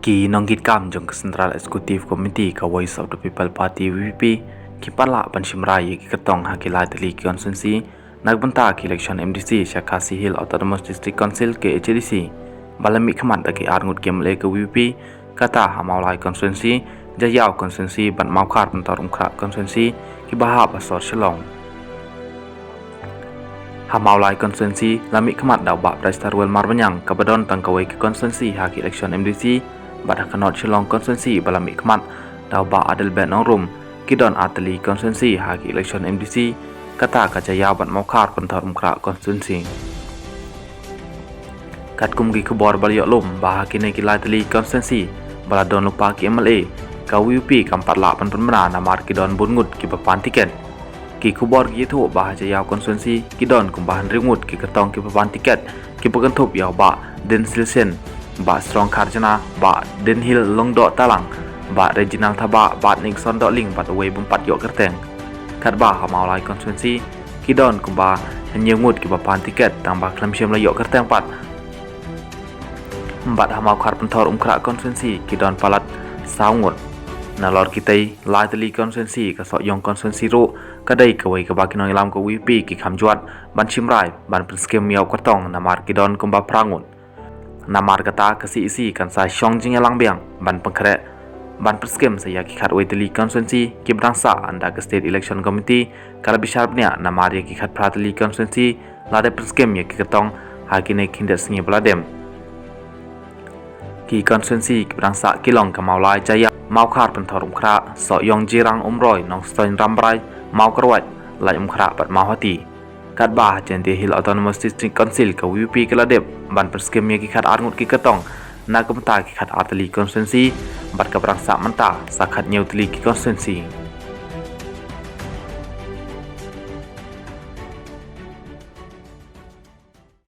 Ki nonggit kam jong ke Central Executive Committee ka Voice of the People Party VPP ki pala panshimrai ki katong hakilai tali constituency nagbanta ki election MDC Shakasi Hill Autonomous District Council ke HDC balami khamat ki arngut kemle ke VPP kata hamaulai constituency jayau constituency ban maukhar pentor umkhra constituency ki bahab asor shalong hamaulai constituency lami khamat daw ba prestarwel marbanyang kabadon tangkawai ki constituency haki election MDC pada kanot Shillong constituency balami khamat daw ba adel ben rum kidon atali constituency haki election MDC kata kajaya ban maukhar pentor umkhra constituency kat kumgi kubor baliok lum bah kini kilai tali constituency baladon lupa ki MLA ka UP kampat la pan penmena namar kidon bungut ki papan tiket ki kubor ki thu bah jaya constituency kidon kumbahan ringut ki ketong ki papan tiket ki pagantup yaw ba den silsen ba strong karjana ba den hil longdo talang ba regional thaba ba ning sondo ling bat away bumpat yok kerteng kat ba hamaulai constituency kidon kumba nyengut ki papan tiket tambah klamsiam la yok kerteng pat bat hamau khar pentor umkhra constituency kidon palat saungut nalor kitai laitali constituency ka sok yong constituency ro kadai kawai ka bakinong ilam ko WP ki khamjuat ban chimrai ban skem yaw kertong namar kidon kumba prangut namar kata kasi isi kan sa shongjing elang biang ban pengkre ban perskem saya ki khat waitali constituency ki brangsa anda ke state election committee kala bisharpnya namar ya ki khat pratali constituency lade perskem ya ki ketong hakine kindet singi bladem ki constituency ki brangsa kilong kamaulai jaya maukhar pentor umkhra so yong jirang umroi nong stoin rambrai mau kerwat lai umkhra pat mahati kat bah jente Hill Autonomous District Council ka WP keladep ban perskem ya ki khat arngut ki ketong na kemta ki khat atali constituency bat ka brangsa menta sakhat nyutli ki constituency